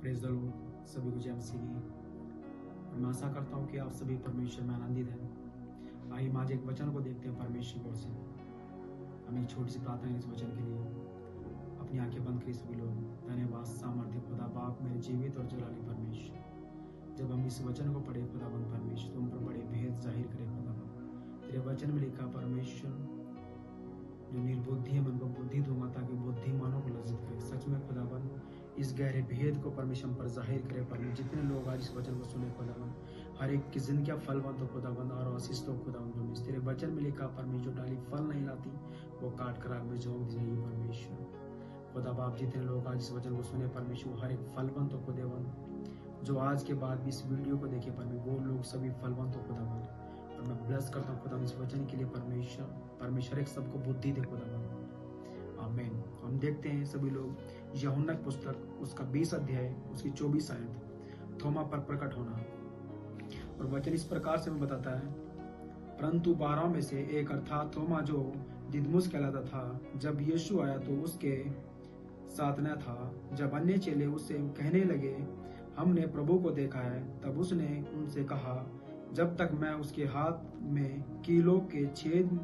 Praise the Lord. सभी को जय मसीह की। और मैं आशा करता हूँ कि आप सभी परमेश्वर में आनंदित हैं। आइए आज एक वचन को देखते हैं परमेश्वर की ओर से। हम एक छोटी सी प्रार्थना इस वचन के लिए। अपनी आंखें बंद करिए सभी लोग। धन्यवाद सामर्थ्य खुदा बाप, मेरे जीवित और जलाली परमेश्वर, जब हम इस वचन को पढ़े खुदाबंद परमेश्वर, तुम पर बड़े भेद जाहिर करे खुदाबंद। तेरे वचन में लिखा परमेश्वर, जो निर्बुद्धि है मन को बुद्धि दूंगा ताकि बुद्धिमानों को लज्जित करे। सच में खुदाबंद इस गहरे भेद को परमेश्वर पर जाहिर करे। परमेश्वर जितने लोग आज इस वचन को सुने खुदाबंद, हर एक की जिंदगी फलवंत हो खुदाबंद और आशीष तो खुदाबंद। तेरे वचन में लिखा परमेश्वर, डाली फल नहीं लाती वो काट कर आग में झोंक दी जाएगी परमेश्वर। खुदा बाप जितने लोग आज इस वचन को सुने परमेश्वर, हर एक फलवंत हो खुदाबंद। जो आज के बाद भी इस वीडियो को देखे परमेश्वर, वो लोग सभी फलवंत हो खुदाबंद। और मैं ब्लेस करता हूँ खुदा इस वचन के लिए परमेश्वर एक सबको बुद्धि दे खुदाबंद। आमीन। हम देखते हैं सभी लोग यूहन्ना की पुस्तक उसका 20 अध्याय उसकी 24 आयत, थोमा पर प्रकट होना। और वचन इस प्रकार से में बताता है, परंतु 12 में से एक अर्थात थोमा जो दिदमुस कहलाता था, जब यीशु आया तो उसके साथ न था। जब अन्य चेले उससे कहने लगे हमने प्रभु को देखा है, तब उसने उनसे कहा, जब तक मैं उसके हाथ में कीलों के छेद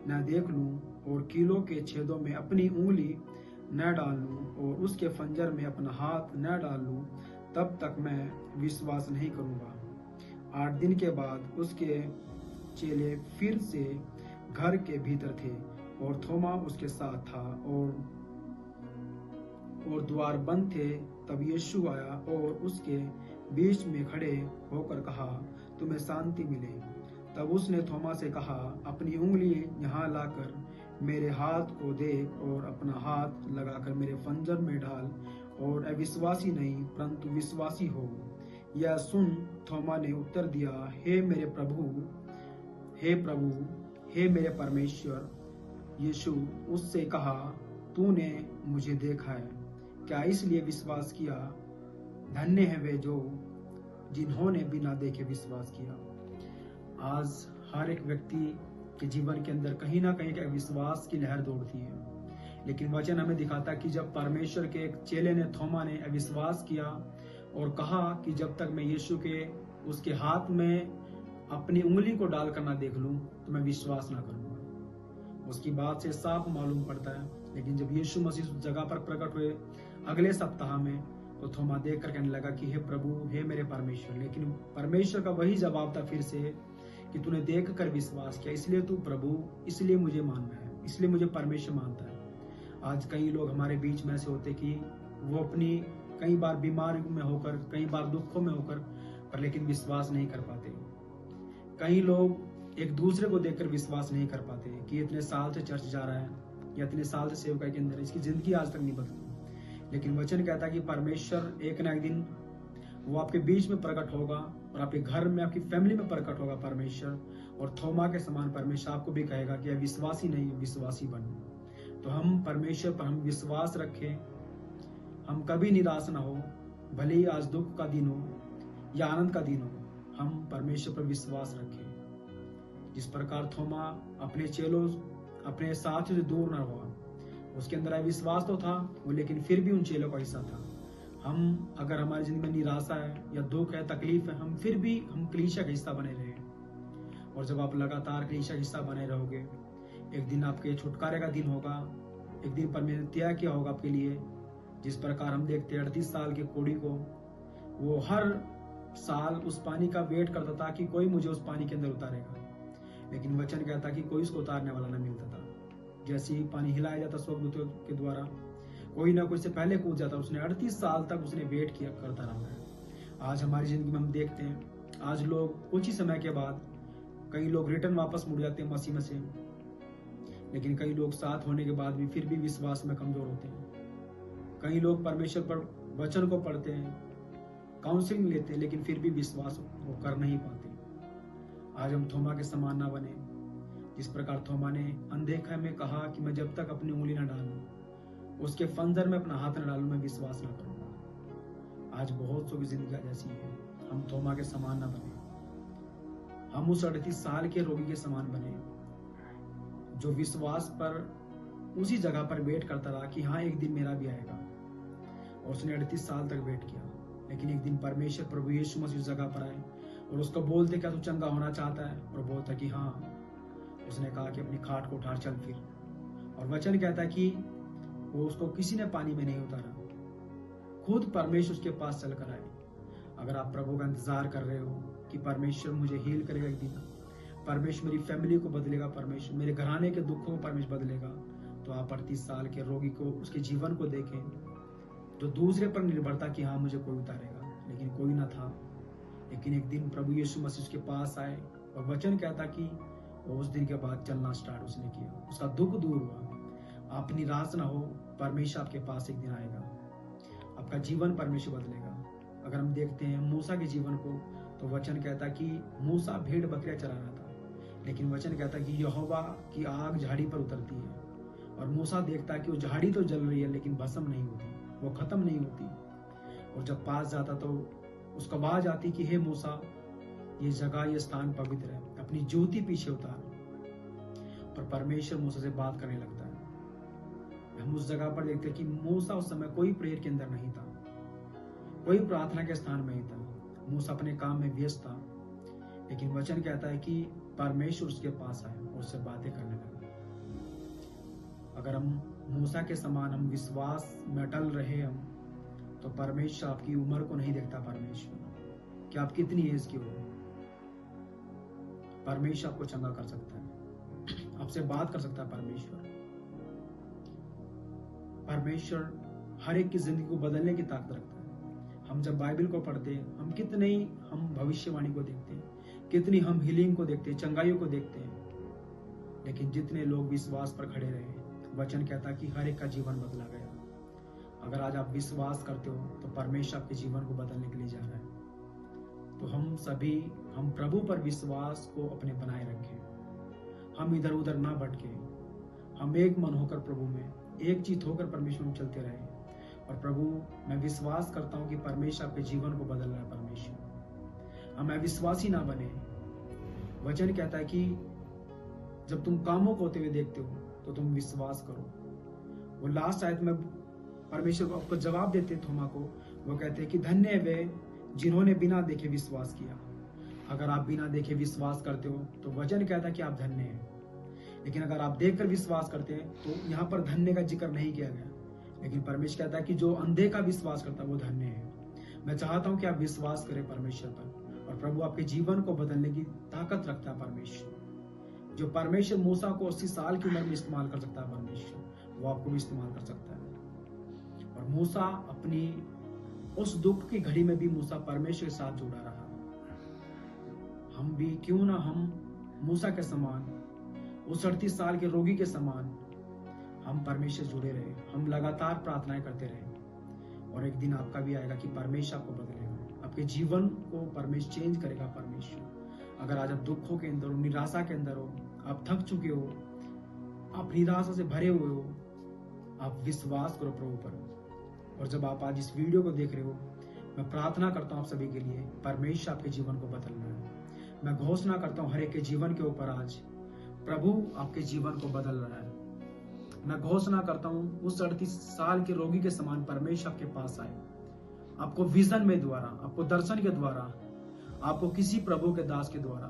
न देख लूं और कीलों के छेदों में अपनी उंगली न डाल लूं और उसके फंजर में अपना हाथ न डाल लूं, तब तक मैं विश्वास नहीं करूंगा। 8 दिन के बाद उसके चेले फिर से घर के भीतर थे और थोमा उसके साथ था और द्वार बंद थे। तब यीशु आया और उसके बीच में खड़े होकर कहा, तुम्हें शांति मिले। तब उसने थोमा से कहा, अपनी उंगली यहाँ लाकर मेरे हाथ को देख और अपना हाथ लगाकर मेरे फंजर में डाल और अविश्वासी नहीं परंतु विश्वासी हो। यह सुन थोमा ने उत्तर दिया, हे प्रभु, हे मेरे परमेश्वर। यीशु उससे कहा, तूने मुझे देखा है, क्या इसलिए विश्वास किया? धन्य है वे जो जिन्होंने बिना देखे विश्वास किया। आज हर एक व्यक्ति के जीवन के अंदर कहीं ना कहीं का विश्वास की लहर दौड़ती है, लेकिन वचन हमें दिखाता कि जब परमेश्वर के एक चेले ने, थोमा ने अविश्वास किया और कहा कि जब तक मैं यीशु के उसके हाथ में अपनी उंगली को डालकर ना देख लूं तो मैं विश्वास ना करूंगा। उसकी बात से साफ मालूम पड़ता है। लेकिन जब यीशु मसीह उस जगह पर प्रकट हुए अगले सप्ताह में, तो थोमा देख कर कहने लगा कि हे प्रभु, हे मेरे परमेश्वर। लेकिन परमेश्वर का वही जवाब था फिर से कि तूने देख कर विश्वास किया, इसलिए तू प्रभु, इसलिए मुझे मानना है, इसलिए मुझे परमेश्वर मानता है। आज कई लोग हमारे बीच में ऐसे होते कि वो अपनी कई बार बीमारी में होकर, कई बार दुखों में होकर, पर लेकिन विश्वास नहीं कर पाते। कई लोग एक दूसरे को देखकर विश्वास नहीं कर पाते कि इतने साल से चर्च जा रहा है या इतने साल से सेवकाई के अंदर, इसकी जिंदगी आज तक नहीं बदली। लेकिन वचन कहता है कि परमेश्वर एक ना एक दिन वो आपके बीच में प्रकट होगा और आपके घर में, आपकी फैमिली में प्रकट होगा परमेश्वर। और थोमा के समान परमेश्वर आपको भी कहेगा कि विश्वासी नहीं, विश्वासी बनो। तो हम परमेश्वर पर हम विश्वास रखें, हम कभी निराश ना हो, भले ही आज दुख का दिन हो या आनंद का दिन हो, हम परमेश्वर पर विश्वास रखें। जिस प्रकार थोमा अपने चेलों, अपने साथियों से दूर न हुआ, उसके अंदर विश्वास तो था वो, लेकिन फिर भी उन चेलों का हिस्सा था। हम अगर हमारी जिंदगी में निराशा है या दुख है, तकलीफ है, हम फिर भी हम कलीसिया का हिस्सा बने रहे। और जब आप लगातार कलीसिया का हिस्सा बने रहोगे, एक दिन आपके छुटकारे का दिन होगा, एक दिन परमेश्वर ने तय किया होगा आपके लिए। जिस प्रकार हम देखते हैं 38 साल के कोढ़ी को, वो हर साल उस पानी का वेट करता था कि कोई मुझे उस पानी के अंदर उतारेगा, लेकिन वचन कहता कि कोई उसको उतारने वाला न मिलता था। जैसे ही पानी हिलाया जाता स्वर्गदूतों के द्वारा, कोई ना कोई से पहले कूद जाता। उसने 38 साल तक उसने वेट किया, करता रहा है। आज हमारी जिंदगी में हम देखते हैं, आज लोग कुछ ही समय के बाद कई लोग रिटर्न वापस मुड़ जाते हैं मसीह में से, लेकिन कई लोग साथ होने के बाद भी फिर भी विश्वास में कमजोर होते हैं। कई लोग परमेश्वर पर वचन को पढ़ते हैं, काउंसलिंग लेते हैं, लेकिन फिर भी विश्वास वो कर नहीं पाते। आज हम थोमा के समान ना बने। जिस प्रकार थोमा ने अनदेखा में कहा कि मैं जब तक अपनी उंगली ना डालूं, उसके फंजर में अपना हाथ न डालूं, मैं विश्वास ना करूंगा। आज बहुत सौ की जिंदगी ऐसी है, हम थोमा के समान ना बने। हम उस 38 साल के रोगी के समान बने जो विश्वास पर उसी जगह पर वेट करता रहा कि हाँ एक दिन मेरा भी आएगा। और उसने 38 साल तक वेट किया। लेकिन एक दिन परमेश्वर प्रभु यीशु मसीह उस जगह पर आए और उसको बोलते, क्या तू चंगा होना चाहता है? और बोलता कि हाँ। उसने कहा कि अपनी खाट को उठा चल फिर। और वचन कहता है कि वो उसको किसी ने पानी में नहीं उतारा, खुद परमेश्वर उसके पास चल कर आए। अगर आप प्रभु का इंतजार कर रहे हो कि परमेश्वर मुझे हील करेगा एक दिन, परमेश्वर मेरी फैमिली को बदलेगा, परमेश्वर मेरे घराने के दुखों को परमेश्वर बदलेगा, तो आप 38 साल के रोगी को, उसके जीवन को देखें, जो दूसरे पर निर्भरता कि हाँ मुझे कोई उतारेगा, लेकिन कोई ना था। लेकिन एक दिन प्रभु यीशु मसीह उसके पास आए और वचन कहता कि वो उस दिन के बाद चलना स्टार्ट उसने किया, उसका दुख दूर हुआ। आप निराश ना हो, परमेश्वर आपके पास एक दिन आएगा, आपका जीवन परमेश्वर बदलेगा। अगर हम देखते हैं मूसा के जीवन को, तो वचन कहता कि मूसा भेड़ बकरियां चरा रहा था, लेकिन वचन कहता कि यहोवा की आग झाड़ी पर उतरती है और मूसा देखता कि वो झाड़ी तो जल रही है लेकिन भस्म नहीं होती, वो खत्म नहीं होती। और जब पास जाता तो उसको आवाज आती कि हे मूसा, ये जगह, ये स्थान पवित्र है, अपनी ज्योति पीछे उतार। और परमेश्वर मूसा से बात करने लगता है। हम उस जगह पर देखते हैं कि मूसा उस समय कोई प्रेयर के अंदर नहीं था, कोई प्रार्थना के स्थान में ही था। मूसा अपने काम में व्यस्त था, लेकिन वचन कहता है कि परमेश्वर उसके पास आए और उससे बातें करने लगे। अगर हम मूसा के समान हम विश्वास में अटल रहे हम, तो परमेश्वर आपकी उम्र को नहीं देखता। परमेश्वर कि आप कितनी एज की हो, परमेश्वर आपको चंगा कर सकता है, आपसे बात कर सकता है। परमेश्वर हर एक की जिंदगी को बदलने की ताकत रखता है। हम जब बाइबल को पढ़ते हैं, हम कितने ही हम भविष्यवाणी को देखते हैं, कितनी हम हीलिंग को देखते हैं, चंगाइयों को देखते हैं, लेकिन जितने लोग विश्वास पर खड़े रहे, वचन कहता कि हर एक का जीवन बदला गया। अगर आज आप विश्वास करते हो तो परमेश्वर आपके जीवन को बदलने के लिए जा रहा है। तो हम सभी, हम प्रभु पर विश्वास को अपने बनाए रखें, हम इधर उधर ना भटके, हम एक मन होकर प्रभु में एक चीज होकर परमेश्वर में चलते रहे। और प्रभु, मैं विश्वास करता हूं कि परमेश्वर आपके जीवन को बदल रहा है। परमेश्वर, हम अविश्वासी ना बने। वचन कहता है कि जब तुम कामों को होते हुए देखते हो तो तुम विश्वास करो। वो लास्ट आयत में परमेश्वर को आपको जवाब देते थोमा को, वो कहते हैं कि धन्य है वे जिन्होंने बिना देखे विश्वास किया। अगर आप बिना देखे विश्वास करते हो तो वचन कहता है कि आप धन्य हैं। लेकिन अगर आप देखकर विश्वास करते हैं तो यहाँ पर धन्य का जिक्र नहीं किया गया, लेकिन परमेश्वर कहता है कि जो अंधे का विश्वास करता है वो धन्य है। मैं चाहता हूं कि आप विश्वास करें परमेश्वर पर, और प्रभु आपके जीवन को बदलने की ताकत रखता है। परमेश्वर, जो परमेश्वर मूसा को 80 साल की उम्र में इस्तेमाल कर सकता है, परमेश्वर वो आपको भी इस्तेमाल कर सकता है। और मूसा अपनी उस दुख की घड़ी में भी मूसा परमेश्वर के साथ जुड़ा रहा। हम भी क्यों ना हम मूसा के समान, उस 38 साल के रोगी के समान हम परमेश्वर जुड़े रहे, हम लगातार प्रार्थनाएं करते रहे। और एक दिन आपका भी आएगा कि परमेश्वर आपको बदलेगा, आपके जीवन को परमेश्वर चेंज करेगा। परमेश्वर, अगर आज आप दुखों के अंदर हो, निराशा के अंदर हो, आप थक चुके हो, आप निराशा से भरे हुए हो, आप विश्वास करो प्रभु पर। और जब आप आज इस वीडियो को देख रहे हो, मैं प्रार्थना करता हूँ आप सभी के लिए, परमेश्वर आपके जीवन को बदल रहा है। मैं घोषणा करता हूँ हर एक के जीवन के ऊपर आज प्रभु आपके जीवन को बदल रहा है। मैं घोषणा करता हूँ उस 38 साल के रोगी के समान परमेश्वर आपके पास आए, आपको विजन में द्वारा, आपको दर्शन के द्वारा, आपको किसी प्रभु के दास के द्वारा,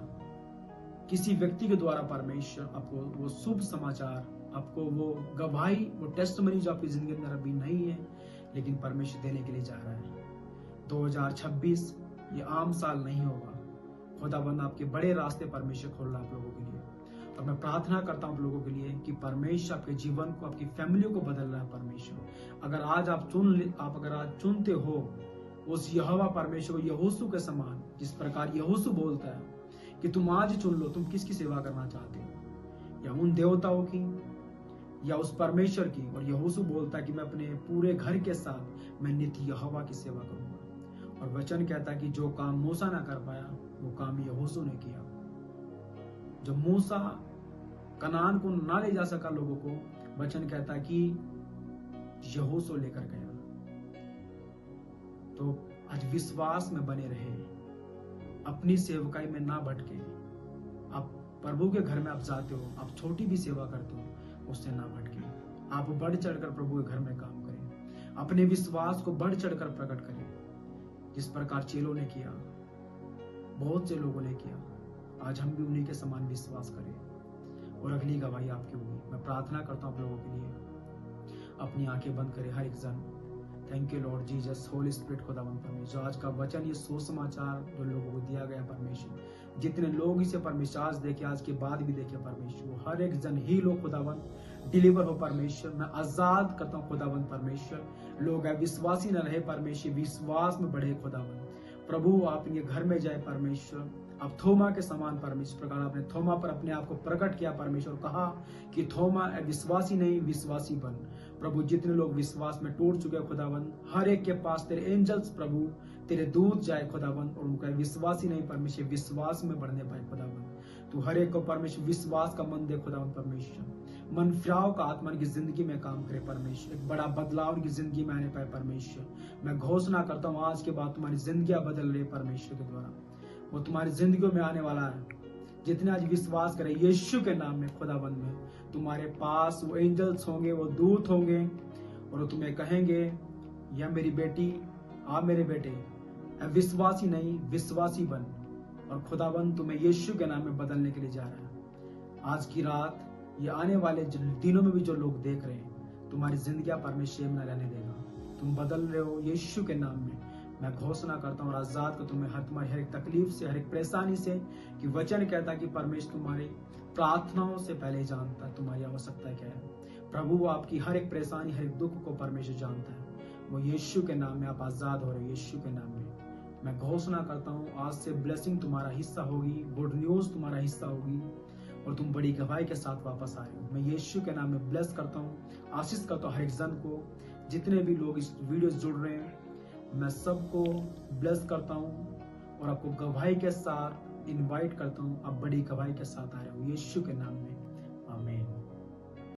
किसी व्यक्ति के द्वारा परमेश्वर आपको वो शुभ समाचार, आपको वो गवाही, वो टेस्टमनी जो आपकी जिंदगी में अभी नहीं है, लेकिन परमेश्वर देने के लिए जा रहा है। 2026 ये आम साल नहीं होगा। खुदाबंद आपके बड़े रास्ते परमेश्वर खोल रहा है आप लोगों के लिए। और मैं प्रार्थना करता हूं आप लोगों के लिए कि परमेश्वर आपके जीवन को, आपकी फैमिली को बदल रहा है। परमेश्वर, अगर आज आप अगर आज चुनते हो उस यहोवा परमेश्वर को यहोशू के समान, जिस प्रकार यहोशू बोलता है कि तुम आज चुन लो तुम किसकी सेवा करना चाहते हो, या उन देवताओं की या उस परमेश्वर की। और यहोशू बोलता है कि मैं अपने पूरे घर के साथ मैं नित्य यहोवा की सेवा करूंगा। और वचन कहता है कि जो काम मूसा ना कर पाया वो काम यहोशू ने किया। जब मूसा कनान को ना ले जा सका लोगों को, वचन कहता है कि यहोशू लेकर गया। तो आज विश्वास में बने रहे, अपनी सेवकाई में ना भटके। आप प्रभु के घर में आप जाते हो, आप छोटी भी सेवा करते हो, उससे ना भटके। आप बढ़ चढ़कर प्रभु के घर में काम करें। अपने विश्वास को बढ़ चढ़कर प्रकट करें, जिस प्रकार चेलों ने किया, बहुत से लोगों ने किया। आज हम भी उन्हीं के समान विश्वास करें और अगली गवाही आपकी होगी। मैं प्रार्थना करता हूँ आप लोगों के लिए, अपनी आंखें बंद करें हर एक जन। Thank you Lord Jesus, Holi spirit खुदावंद परमेश्वर, आज का वचन, ये सुसमाचार जो लोगों को दिया गया परमेश्वर, जितने लोग इसे परमेश्वर आज देखे, आज के बाद भी देखे परमेश्वर, हर एक जन ही लोग खुदावंद डिलीवर हो परमेश्वर। मैं आजाद करता हूँ खुदावंद परमेश्वर, लोग विश्वासी न रहे परमेश्वर, विश्वास में बढ़े खुदावंद प्रभु। आप इनके घर में जाए परमेश्वर, अब थोमा के समान परमेश्वर, प्रकार आपने थोमा पर अपने आप को प्रकट किया परमेश्वर, कहा कि थोमा विश्वासी नहीं विश्वासी बन। प्रभु जितने लोग विश्वास में टूट चुके खुदावंद, हर एक के पास तेरे एंजल्स प्रभु, तेरे दूत जाए खुदावंद, और उनका विश्वासी नहीं परमेश्वर विश्वास में बढ़ने पाए खुदावंद। तू हर एक को परमेश्वर विश्वास का मन दे खुदावंद परमेश्वर, मन फिराव का आत्मा की जिंदगी में काम करे परमेश्वर, एक बड़ा बदलाव की जिंदगी में आने पाए परमेश्वर। मैं घोषणा करता हूँ आज के बाद तुम्हारी जिंदगी बदल रही परमेश्वर के द्वारा, वो तुम्हारी जिंदगियों में आने वाला है। जितने आज विश्वास करे यीशु के नाम में खुदाबंद में, तुम्हारे पास वो एंजल्स होंगे, वो दूत होंगे, और वो तुम्हें कहेंगे, यह मेरी बेटी, आप मेरे बेटे, विश्वासी नहीं विश्वासी बन। और खुदाबंद तुम्हें यीशु के नाम में बदलने के लिए जा रहा है। आज की रात, ये आने वाले दिनों में भी जो लोग देख रहे हैं, तुम्हारी जिंदगी परमेश्वर में रहने देगा। तुम बदल रहे हो यीशु के नाम में। मैं घोषणा करता हूँ आजाद को तुम्हें तुम्हारी हर एक तकलीफ से, हर एक परेशानी से, कि वचन कहता है कि परमेश्वर तुम्हारी प्रार्थनाओं से पहले जानता है तुम्हारी आवश्यकता क्या है। प्रभु वो आपकी हर एक परेशानी, हर एक दुख को परमेश्वर जानता है। वो यीशु के नाम में आप आजाद हो रहे हो, यीशु के नाम में। मैं घोषणा करता हूँ आज से ब्लेसिंग तुम्हारा हिस्सा होगी, गुड न्यूज तुम्हारा हिस्सा होगी, और तुम बड़ी गवाही के साथ वापस आ रहे हो। मैं यीशु के नाम में ब्लेस करता हूँ, आशीष करता हूँ हर एक जन को, जितने भी लोग इस वीडियो से जुड़ रहे हैं, मैं सबको ब्लेस करता हूँ और आपको गवाही के साथ इनवाइट करता हूँ। आप बड़ी गवाही के साथ आ रहे हो यीशु के नाम में।